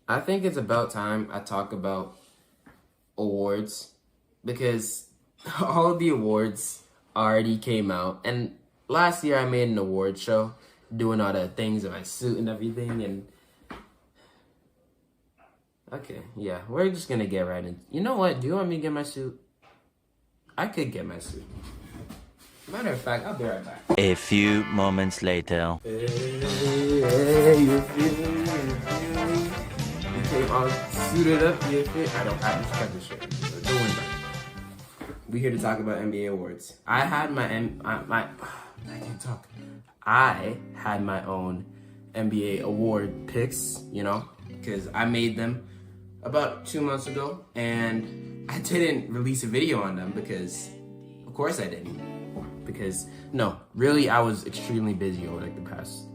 I think it's about time I talk about awards because all of the awards already came out. And last year I made an award show doing all the things in my suit and everything. And okay, yeah, we're just gonna get right in. You know what? Do you want me to get my suit? I could get my suit. Matter of fact, I'll be right back. A few moments later. Hey, you feel me? You came all suited up, you feel me? I just got this shirt. Don't worry about it. We here to talk about NBA awards. I had I can't talk. I had my own NBA award picks, you know, because I made them about 2 months ago, and I didn't release a video on them because, of course I didn't. Because, no, really, I was extremely busy over like the past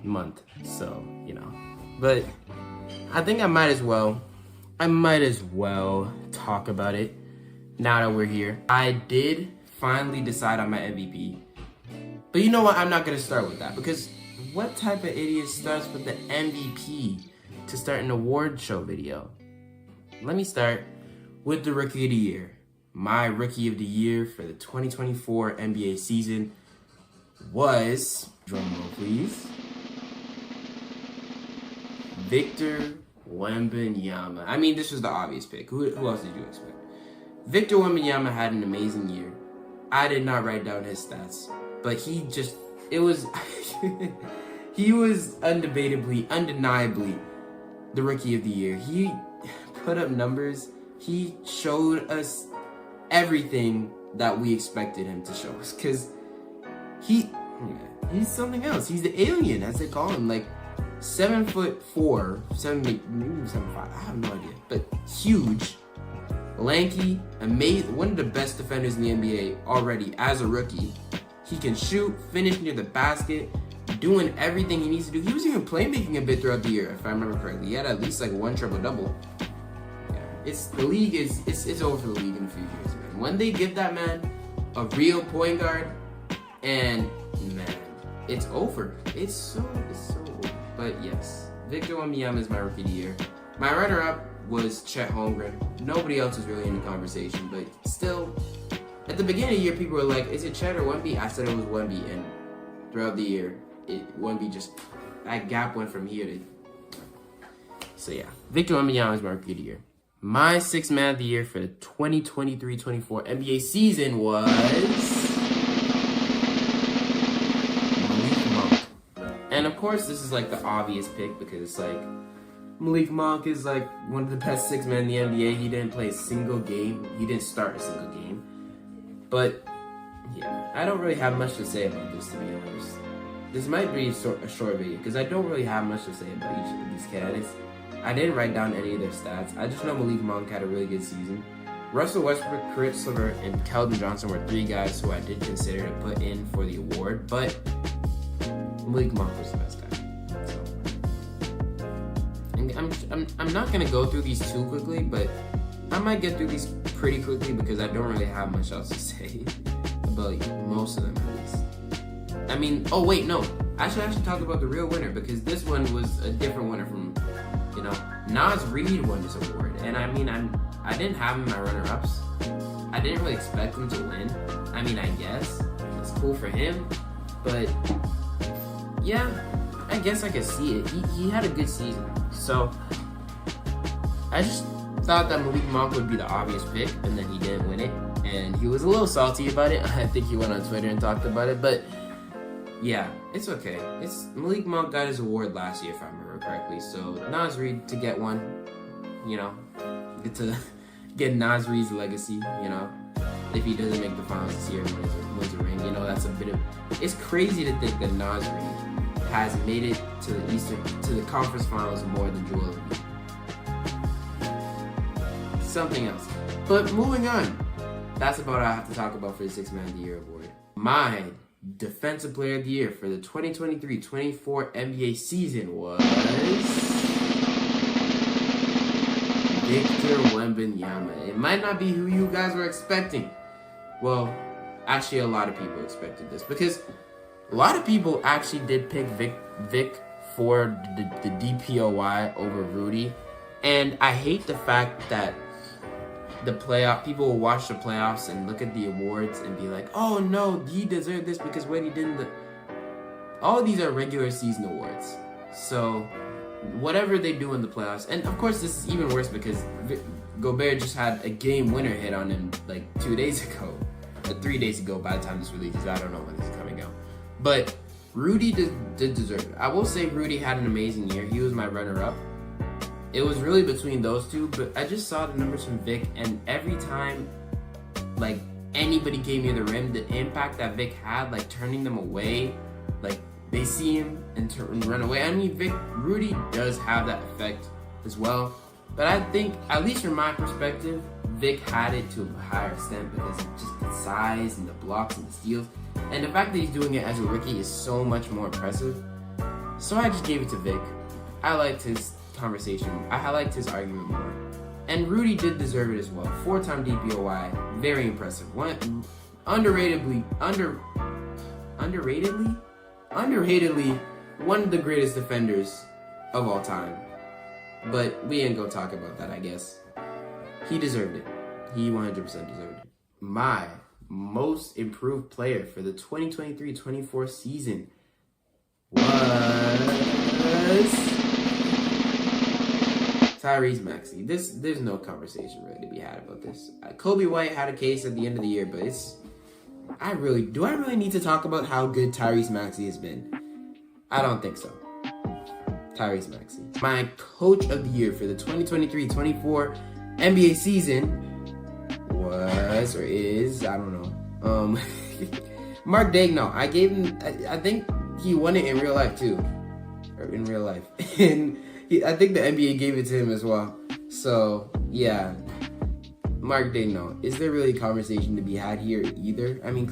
month, so, you know. But I think I might as well talk about it now that we're here. I did finally decide on my MVP. But you know what? I'm not going to start with that, because what type of idiot starts with the MVP to start an award show video? Let me start with the Rookie of the Year. My Rookie of the Year for the 2024 NBA season was, drumroll please, Victor Wembanyama. I mean, this was the obvious pick. Who else did you expect? Victor Wembanyama had an amazing year. I did not write down his stats, but he was undeniably the Rookie of the Year. He put up numbers. He showed us everything that we expected him to show us, because he's something else. He's the alien, as they call him. Like 7'4", 7'5". I have no idea, but huge, lanky, amazing. One of the best defenders in the NBA already as a rookie. He can shoot, finish near the basket, doing everything he needs to do. He was even playmaking a bit throughout the year, if I remember correctly. He had at least like one triple-double. The league is over for the league in a few years, man. When they give that man a real point guard, and man, it's over. It's so over. But yes, Victor Wembanyama is my Rookie of the Year. My runner-up was C.Holmgren. Nobody else was really in the conversation, but still, at the beginning of the year, people were like, "Is it Chet or Wemby?" I said it was Wemby, and throughout the year, Wemby just, that gap went from here to. So yeah, Victor Wembanyama is my Rookie of the Year. My Sixth Man of the Year for the 2023-24 NBA season was Malik Monk. And of course, this is like the obvious pick, because it's like Malik Monk is like one of the best six men in the NBA. He didn't play a single game. He didn't start a single game. But yeah, I don't really have much to say about this, to be honest. This might be a short video, because I don't really have much to say about each of these candidates. I didn't write down any of their stats. I just know Malik Monk had a really good season. Russell Westbrook, K.Leonard, and K.Johnson were three guys who I did consider to put in for the award, but Malik Monk was the best guy. So I'm not gonna go through these too quickly, but I might get through these pretty quickly because I don't really have much else to say about most of them at least. I mean, oh wait, no. I should talk about the real winner, because this one was a different winner from, you know, Naz Reid won this award, and I mean, I didn't have him in my runner-ups. I didn't really expect him to win. I mean, I guess it's cool for him, but yeah, I guess I could see it. He had a good season, so I just thought that Malik Monk would be the obvious pick, and then he didn't win it, and he was a little salty about it. I think he went on Twitter and talked about it, but yeah, it's okay. Malik Monk got his award last year, if I remember correctly. So Naz Reid to get one, you know, get Naz Reid's legacy, you know, if he doesn't make the finals this year and wins a ring, you know, that's a bit of. It's crazy to think that Naz Reid has made it to the conference finals more than Joel Embiid. Something else. But moving on, that's about all I have to talk about for the Sixth Man of the Year award. My Defensive Player of the Year for the 2023-24 NBA season was Victor Wembanyama. It might not be who you guys were expecting. Well, actually a lot of people expected this, because a lot of people actually did pick Vic for the DPOY over Rudy. And I hate the fact that people will watch the playoffs and look at the awards and be like, oh no, he deserved this because what he did in the... All of these are regular season awards. So whatever they do in the playoffs, and of course this is even worse because Gobert just had a game winner hit on him like 2 days ago, or 3 days ago by the time this releases. I don't know when this is coming out. But Rudy did deserve it. I will say Rudy had an amazing year. He was my runner-up. It was really between those two, but I just saw the numbers from Vic, and every time like anybody came near the rim, the impact that Vic had, like turning them away, like they see him and run away. I mean, Rudy does have that effect as well, but I think, at least from my perspective, Vic had it to a higher extent because of just the size and the blocks and the steals, and the fact that he's doing it as a rookie is so much more impressive. So I just gave it to Vic. I liked his conversation. I liked his argument more. And Rudy did deserve it as well. 4-time DPOY, very impressive. Underratedly, one of the greatest defenders of all time. But we ain't gonna talk about that, I guess. He deserved it. He 100% deserved it. My most improved player for the 2023-24 season was T.Maxey. There's no conversation really to be had about this. Kobe White had a case at the end of the year, but I really need to talk about how good T.Maxey has been? I don't think so. T.Maxey. My coach of the year for the 2023-24 NBA season was, or is, I don't know, M.Daignault. I gave him, I think he won it in real life too. Or in real life. And I think the NBA gave it to him as well. So, yeah. M.Daignault. Is there really a conversation to be had here either? I mean,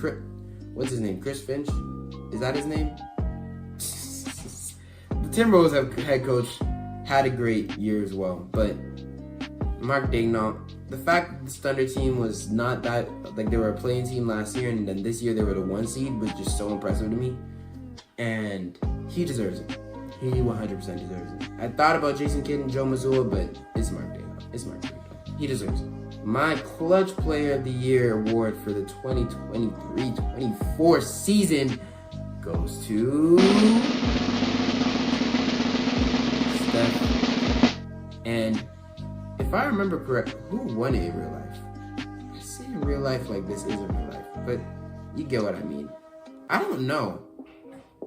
what's his name? Chris Finch? Is that his name? The Timberwolves head coach had a great year as well. But M.Daignault, the fact that the Thunder team was not that, like they were a playing team last year, and then this year they were the 1 seed, was just so impressive to me. And he deserves it. He 100% deserves it. I thought about Jason Kidd and J.Mazzulla, but it's M.Daignault. It's M.Daignault. He deserves it. My Clutch Player of the Year award for the 2023-24 season goes to Steph. And if I remember correctly, who won it in real life? I say in real life like this isn't real life, but you get what I mean. I don't know.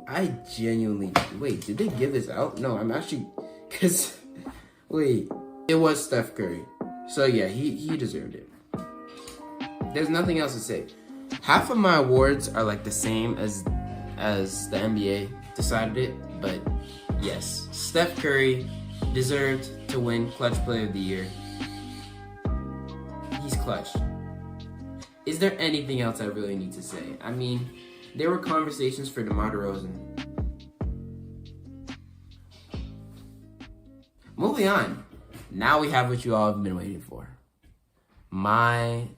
I genuinely... Wait, did they give this out? No, I'm actually... Because... Wait. It was Steph Curry. So yeah, he deserved it. There's nothing else to say. Half of my awards are like the same as the NBA decided it. But yes, Steph Curry deserved to win Clutch Player of the Year. He's clutch. Is there anything else I really need to say? I mean... There were conversations for D.Derozan. Moving on. Now we have what you all have been waiting for. My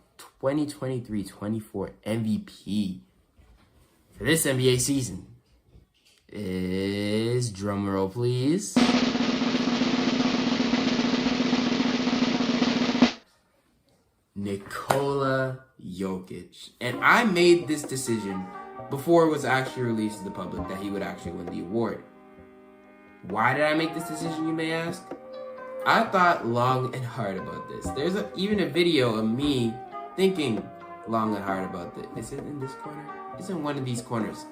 2023-24 MVP for this NBA season is, drumroll please, Nikola Jokic. And I made this decision before it was actually released to the public that he would actually win the award. Why did I make this decision, you may ask? I thought long and hard about this. There's even a video of me thinking long and hard about this. Is it in this corner? It's in one of these corners.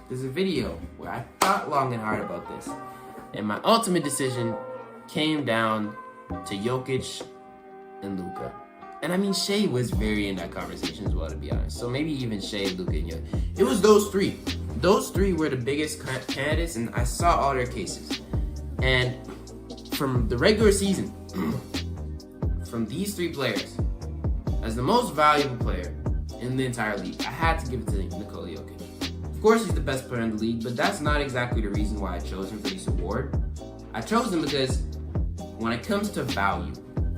There's a video where I thought long and hard about this. And my ultimate decision came down to Jokic and Luka. And I mean, Shea was very in that conversation as well, to be honest. So maybe even Shea, Luka, and Jokic. It was those three. Those three were the biggest candidates, and I saw all their cases. And from the regular season, from these three players, as the most valuable player in the entire league, I had to give it to Nikola Jokic. Of course, he's the best player in the league, but that's not exactly the reason why I chose him for this award. I chose him because when it comes to value,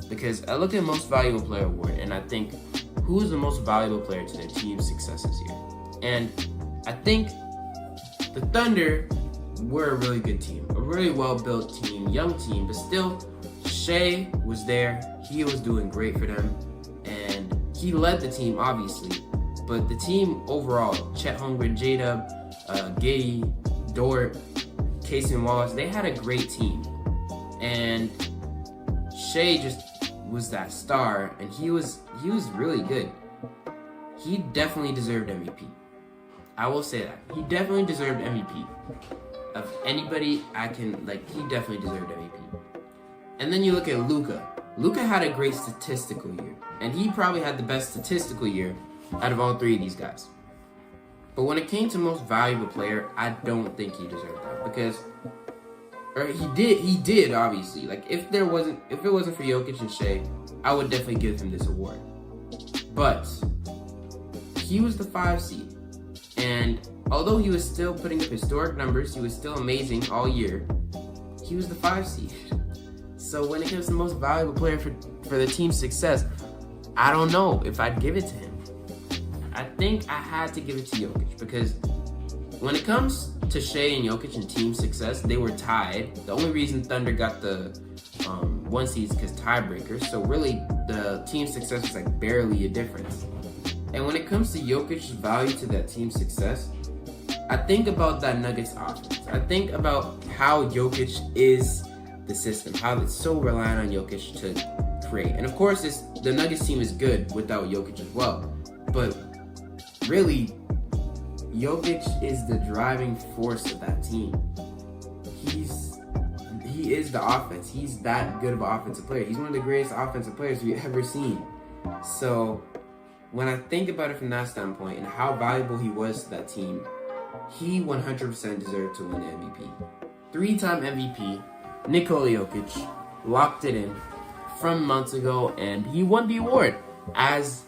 because I look at most valuable player award and I think, who is the most valuable player to their team's success this year? And I think the Thunder were a really good team, a really well-built team, young team, but still, Shea was there. He was doing great for them, and he led the team, obviously. But the team overall, Chet Holmgren, J-Dub, Giddy, Dort, Case and Wallace, they had a great team. And Shea just was that star, and he was really good. He definitely deserved MVP. I will say that. He definitely deserved MVP. Of anybody he definitely deserved MVP. And then you look at Luka. Luka had a great statistical year, and he probably had the best statistical year out of all three of these guys. But when it came to most valuable player, I don't think he deserved that, because he did obviously. Like if it wasn't for Jokic and Shea, I would definitely give him this award. But he was the 5 seed, and although he was still putting up historic numbers, he was still amazing all year. He was the 5 seed. So when it comes to most valuable player for the team's success, I don't know if I'd give it to him. I think I had to give it to Jokic, because when it comes to Shea and Jokic and team success, they were tied. The only reason Thunder got the 1 seed is because tiebreakers. So really, the team success was like barely a difference. And when it comes to Jokic's value to that team's success, I think about that Nuggets offense. I think about how Jokic is the system, how it's so reliant on Jokic to create. And of course, the Nuggets team is good without Jokic as well. But really, Jokic is the driving force of that team. He is the offense. He's that good of an offensive player. He's one of the greatest offensive players we've ever seen. So when I think about it from that standpoint and how valuable he was to that team, he 100% deserved to win the MVP. 3-time MVP, Nikola Jokic, locked it in from months ago, and he won the award as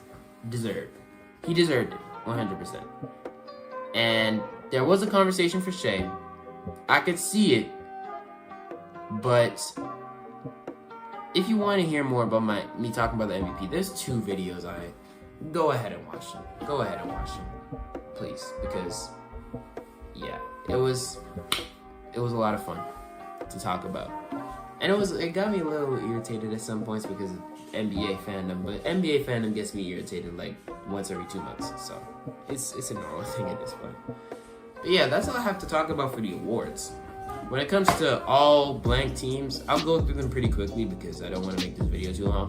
deserved. He deserved it, 100%. And there was a conversation for Shea. I could see it, but if you want to hear more about me talking about the MVP, there's 2 videos on it. Go ahead and watch them. Go ahead and watch them, please, because yeah, it was a lot of fun to talk about, and it got me a little irritated at some points because of NBA fandom. But NBA fandom gets me irritated like once every 2 months, so it's a normal thing at this point. But yeah, that's all I have to talk about for the awards. When it comes to all blank teams, I'll go through them pretty quickly because I don't want to make this video too long.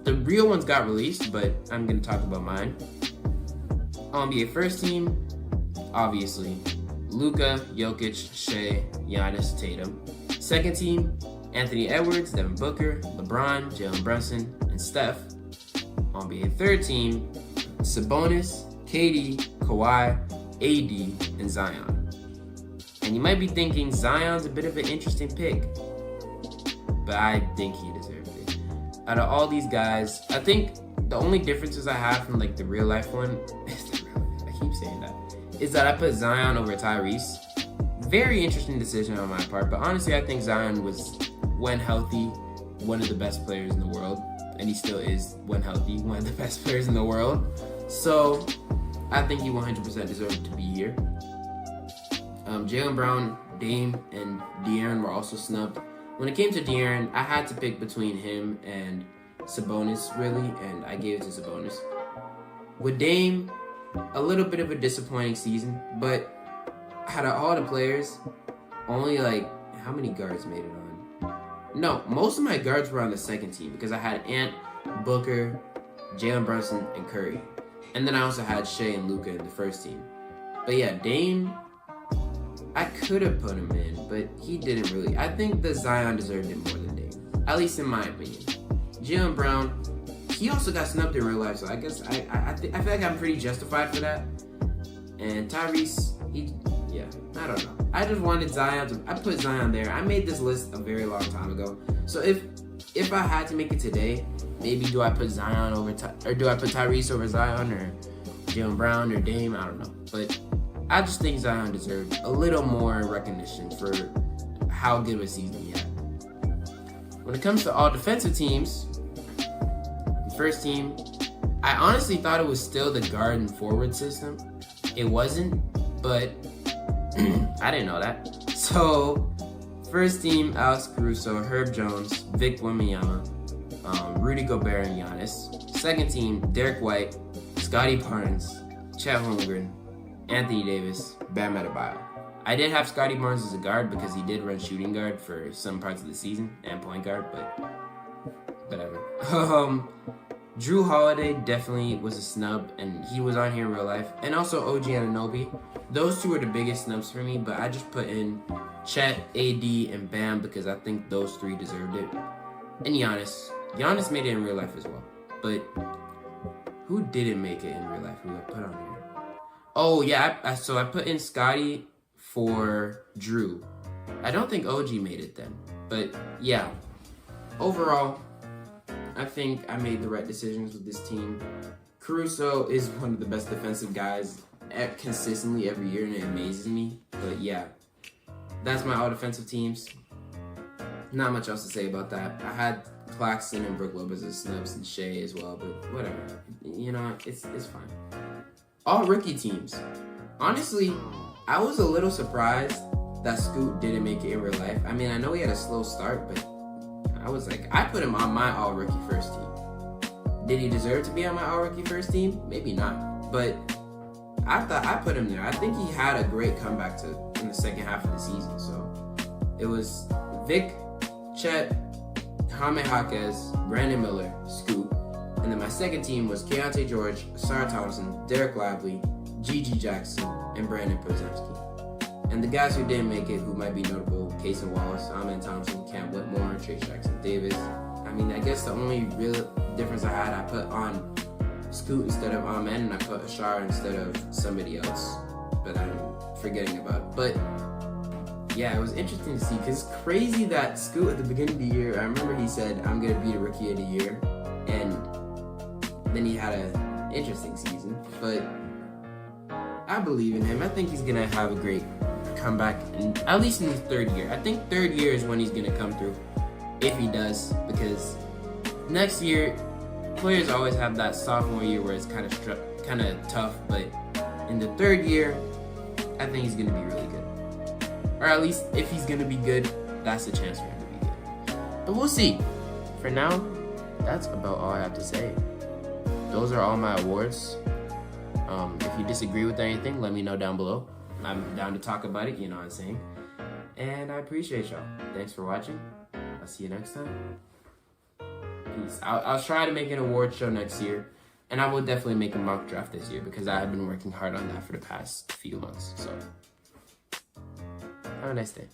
The real ones got released, but I'm gonna talk about mine. NBA first team, obviously, Luka, Jokic, Shea, Giannis, Tatum. Second team, Anthony Edwards, Devin Booker, LeBron, Jalen Brunson, and Steph. NBA third team, Sabonis, KD, Kawhi, AD, and Zion. And you might be thinking Zion's a bit of an interesting pick, but I think he deserved it. Out of all these guys, I think the only differences I have from like the real life one, I keep saying that, is that I put Zion over Tyrese. Very interesting decision on my part, but honestly I think Zion was, when healthy, one of the best players in the world, and he still is, when healthy, one of the best players in the world. So I think he 100% deserved to be here. Jaylen Brown, Dame, and De'Aaron were also snubbed. When it came to De'Aaron, I had to pick between him and Sabonis, really, and I gave it to Sabonis. With Dame, a little bit of a disappointing season, but out of all the players, only how many guards made it on? No, most of my guards were on the second team because I had Ant, Booker, Jalen Brunson, and Curry. And then I also had Shea and Luka in the first team. But yeah, Dame, I could have put him in, but he didn't really. I think that Zion deserved it more than Dame, at least in my opinion. Jaylen Brown, he also got snubbed in real life, so I guess I feel like I'm pretty justified for that. And Tyrese, I don't know. I just wanted Zion I put Zion there. I made this list a very long time ago. So if I had to make it today, maybe do I put Zion over or do I put Tyrese over Zion or Jaylen Brown or Dame? I don't know, but I just think Zion deserved a little more recognition for how good of a season he had. When it comes to all defensive teams, the first team, I honestly thought it was still the guard and forward system. It wasn't, but I didn't know that. So, first team, Alex Caruso, Herb Jones, V.Wembanyama, Rudy Gobert, and Giannis. Second team, Derek White, Scotty Barnes, Chet Holmgren, Anthony Davis, Bam Adebayo. I did have Scotty Barnes as a guard because he did run shooting guard for some parts of the season and point guard, but whatever. Drew Holiday definitely was a snub, and he was on here in real life. And also OG Anunoby. Those two were the biggest snubs for me, but I just put in Chet, AD, and Bam because I think those three deserved it. And Giannis. Giannis made it in real life as well. But who didn't make it in real life? Who I put on here? Oh, yeah. So I put in Scotty for Drew. I don't think OG made it then. But yeah. Overall, I think I made the right decisions with this team. Caruso is one of the best defensive guys consistently every year, and it amazes me. But yeah, that's my all defensive teams. Not much else to say about that. I had Claxton and Brook Lopez as snubs and Shea as well, but whatever. You know, it's fine. All rookie teams. Honestly, I was a little surprised that Scoot didn't make it in real life. I mean, I know he had a slow start, but I was like, I put him on my all-rookie first team. Did he deserve to be on my all-rookie first team? Maybe not. But I thought I put him there. I think he had a great comeback in the second half of the season. So it was Vic, Chet, Jaime Jaquez, Brandon Miller, Scoot. And then my second team was K.Johnson, George, Sarah Thompson, Derek Lively, Gigi Jackson, and Brandon Podziemski. And the guys who didn't make it, who might be notable, Casey Wallace, Amen Thompson, Cam Whitmore, Trace Jackson Davis. I mean, I guess the only real difference I had, I put on Scoot instead of Amen, and I put Ashar instead of somebody else. But I'm forgetting about it. But yeah, it was interesting to see, because it's crazy that Scoot at the beginning of the year, I remember he said, I'm going to be the rookie of the year. And then he had an interesting season. But I believe in him. I think he's going to have a great comeback, at least in his third year. I think third year is when he's gonna come through, if he does, because next year players always have that sophomore year where it's kind of tough, but in the third year I think he's gonna be really good, or at least if he's gonna be good, that's the chance for him to be good. But we'll see. For now, that's about all I have to say. Those are all my awards. If you disagree with anything, let me know down below. I'm down to talk about it, you know what I'm saying? And I appreciate y'all. Thanks for watching. I'll see you next time. Peace. I'll try to make an award show next year. And I will definitely make a mock draft this year because I have been working hard on that for the past few months. So, have a nice day.